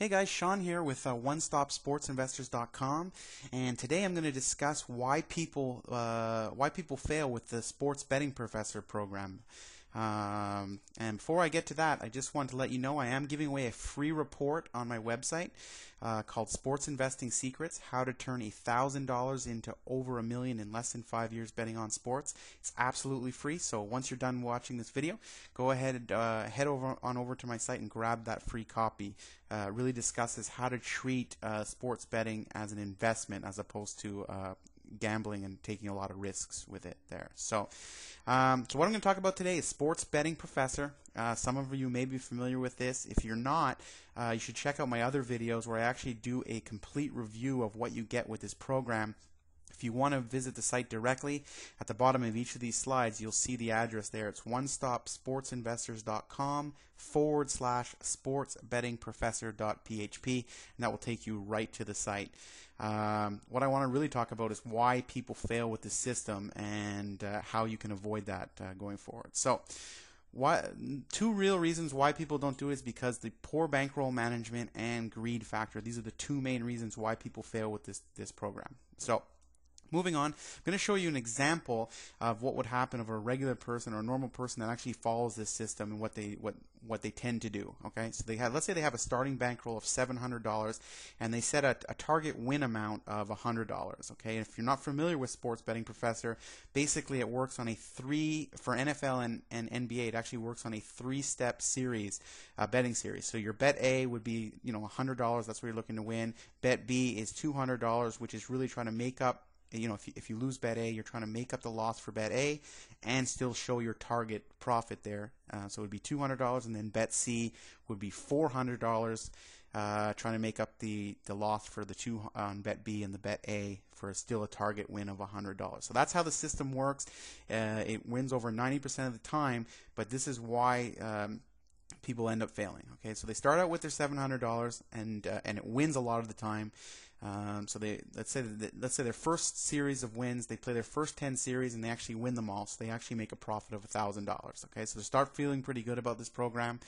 Hey guys, Sean here with OneStopSportsInvestors.com, and today I'm going to discuss why people fail with the Sports Betting Professor program. And before I get to that, I just want to let you know I am giving away a free report on my website called Sports Investing Secrets: How to Turn $1,000 into over $1 million in less than 5 years betting on sports. It's absolutely free, so once you're done watching this video, go ahead and head over to my site and grab that free copy. Really discusses how to treat sports betting as an investment as opposed to gambling and taking a lot of risks with it there. So what I'm going to talk about today is Sports Betting Professor. Some of you may be familiar with this. If you're not, you should check out my other videos where I actually do a complete review of what you get with this program. If you want to visit the site directly, at the bottom of each of these slides, you'll see the address there. It's onestopsportsinvestors.com/sportsbettingprofessor.php, and that will take you right to the site. What I want to really talk about is why people fail with this system and how you can avoid that going forward. So, two real reasons why people don't do it is because the poor bankroll management and greed factor. These are the two main reasons why people fail with this program. So, moving on, I'm going to show you an example of what would happen of a regular person or a normal person that actually follows this system and what they tend to do. Okay, so let's say they have a starting bankroll of $700 and they set a target win amount of $100. Okay, and if you're not familiar with Sports Betting Professor, basically it works on for NFL and NBA. It actually works on a three-step series, betting series. So your bet A would be $100. That's what you're looking to win. Bet B is $200, which is really trying to make up. If you lose bet A, you're trying to make up the loss for bet A and still show your target profit there. So it would be $200, and then bet C would be $400, trying to make up the loss for the two on bet B and the bet A for still a target win of $100. So that's how the system works. It wins over 90% of the time, but this is why people end up failing. Okay, so they start out with their $700 and it wins a lot of the time. So let's say their first series of wins, they play their first 10 series and they actually win them all. So they actually make a profit of $1,000. Okay, so they start feeling pretty good about this program.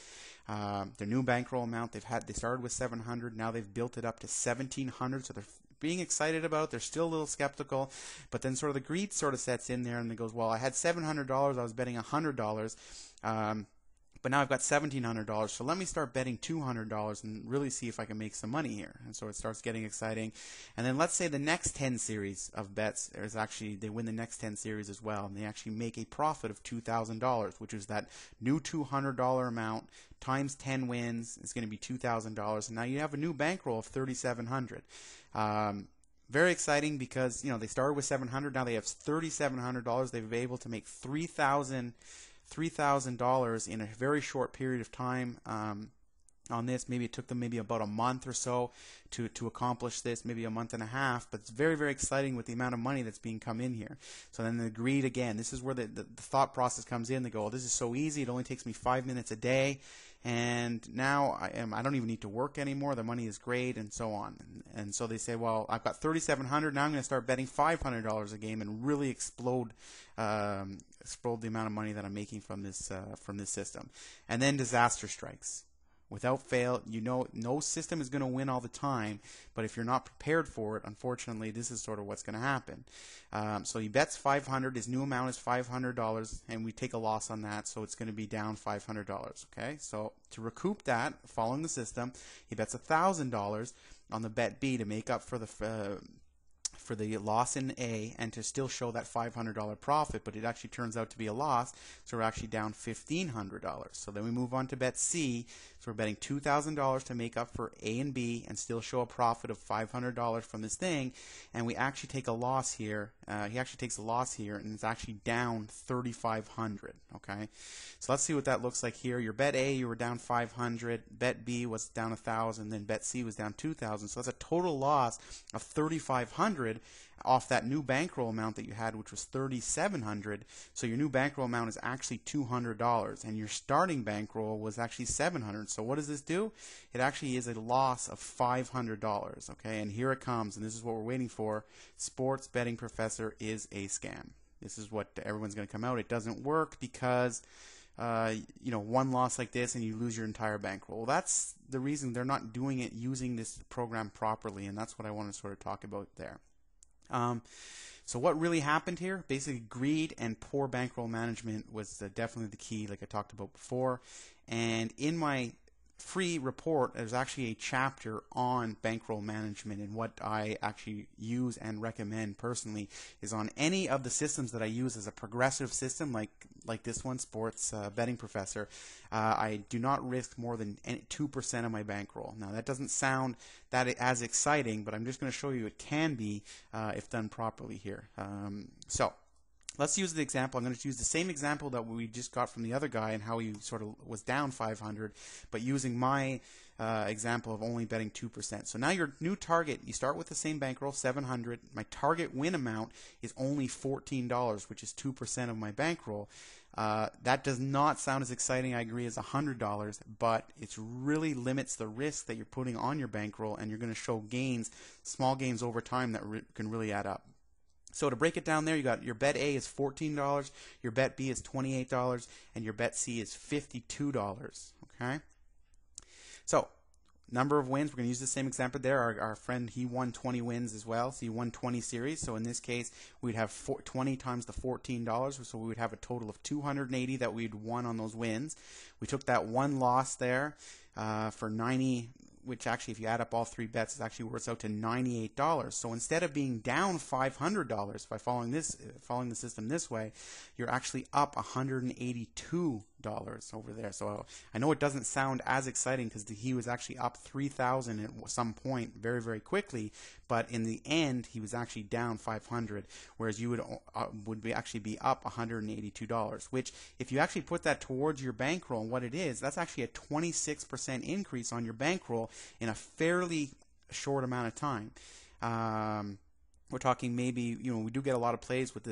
Their new bankroll amount they started with $700, now they've built it up to $1,700. So they're being excited about it. They're still a little skeptical, but then sort of the greed sort of sets in there and they goes, well, I had $700, I was betting $100. But now I've got $1,700, so let me start betting $200 and really see if I can make some money here. And so it starts getting exciting. And then let's say the next 10 series of bets, they win the next 10 series as well, and they actually make a profit of $2,000, which is that new $200 amount times 10 wins is going to be $2,000. And now you have a new bankroll of $3,700. Very exciting because they started with $700, now they have $3,700. They've been able to make $3,000 in a very short period of time on this. Maybe it took them about a month or so to accomplish this, maybe a month and a half, but it's very, very exciting with the amount of money that's being come in here. So then the greed again, this is where the thought process comes in. They go, oh, this is so easy, it only takes me 5 minutes a day, and now I don't even need to work anymore, the money is great, and so on. And so they say, well, I've got $3,700, now I'm going to start betting $500 a game and really explode the amount of money that I'm making from this system. And then disaster strikes. Without fail, no system is going to win all the time, but if you're not prepared for it, unfortunately, this is sort of what's going to happen. So he bets $500, his new amount is $500, and we take a loss on that, so it's going to be down $500. Okay, so to recoup that, following the system, he bets $1,000 on the bet B to make up for the loss in A and to still show that $500 profit, but it actually turns out to be a loss, so we're actually down $1,500. So then we move on to bet C, so we're betting $2,000 to make up for A and B and still show a profit of $500 from this thing, and we actually take a loss here. He actually takes a loss here, and it's actually down $3,500. Okay, so let's see what that looks like here. Your bet A, you were down $500, bet B was down $1,000, then bet C was down $2,000. So that's a total loss of $3,500 off that new bankroll amount that you had, which was $3,700. So your new bankroll amount is actually $200, and your starting bankroll was actually $700. So what does this do? It actually is a loss of $500. Okay, and here it comes, and this is what we're waiting for. Sports Betting Professor is a scam. This is what everyone's going to come out. It doesn't work because one loss like this and you lose your entire bankroll. Well, that's the reason they're not doing it using this program properly, and that's what I want to sort of talk about there. So what really happened here? Basically, greed and poor bankroll management was definitely the key, like I talked about before. And in my free report, there's actually a chapter on bankroll management, and what I actually use and recommend personally is on any of the systems that I use as a progressive system, like this one, Sports Betting Professor. I do not risk more than 2% of my bankroll. Now that doesn't sound that as exciting, but I'm just going to show you it can be if done properly here. So let's use the example. I'm going to use the same example that we just got from the other guy and how he sort of was down 500, but using my example of only betting 2%. So now your new target, you start with the same bankroll, 700. My target win amount is only $14, which is 2% of my bankroll. That does not sound as exciting, I agree, as $100, but it really limits the risk that you're putting on your bankroll, and you're going to show gains, small gains over time that can really add up. So to break it down there, you got your bet A is $14, your bet B is $28, and your bet C is $52. Okay. So number of wins, we're going to use the same example there. Our friend, he won 20 wins as well, so he won 20 series. So in this case, we'd have 20 times the $14, so we would have a total of 280 that we'd won on those wins. We took that one loss there for 90. Which actually, if you add up all three bets, it actually works out to $98. So instead of being down $500 by following the system this way, you're actually up $182 over there. So I know it doesn't sound as exciting because he was actually up $3,000 at some point very, very quickly, but in the end he was actually down $500, whereas you would actually be up $182, which if you actually put that towards your bankroll and what it is, that's actually a 26% increase on your bankroll in a fairly short amount of time. We're talking maybe, we do get a lot of plays with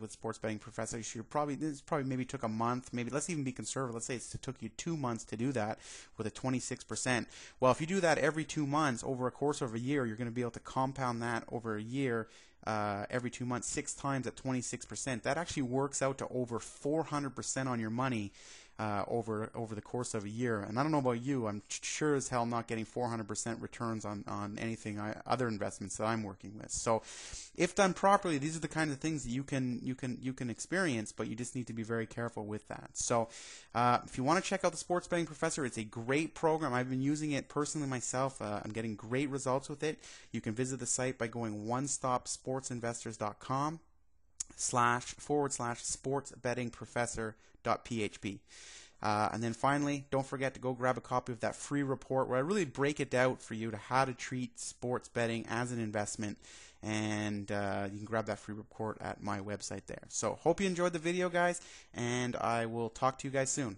Sports Betting Professor. This probably maybe took a month. Maybe let's even be conservative. Let's say it took you 2 months to do that with a 26%. Well, if you do that every 2 months over a course of a year, you're going to be able to compound that over a year. Every 2 months, 6 times at 26%. That actually works out to over 400% on your money over the course of a year. And I don't know about you, I'm sure as hell not getting 400% returns on anything other investments that I'm working with. So if done properly, these are the kinds of things that you can experience, but you just need to be very careful with that. So if you want to check out the Sports Betting Professor, it's a great program. I've been using it personally myself. I'm getting great results with it. You can visit the site by going onestopsportsinvestors.com//sportsbettingprofessor.php. And then finally, don't forget to go grab a copy of that free report where I really break it out for you to how to treat sports betting as an investment. And you can grab that free report at my website there. So hope you enjoyed the video, guys, and I will talk to you guys soon.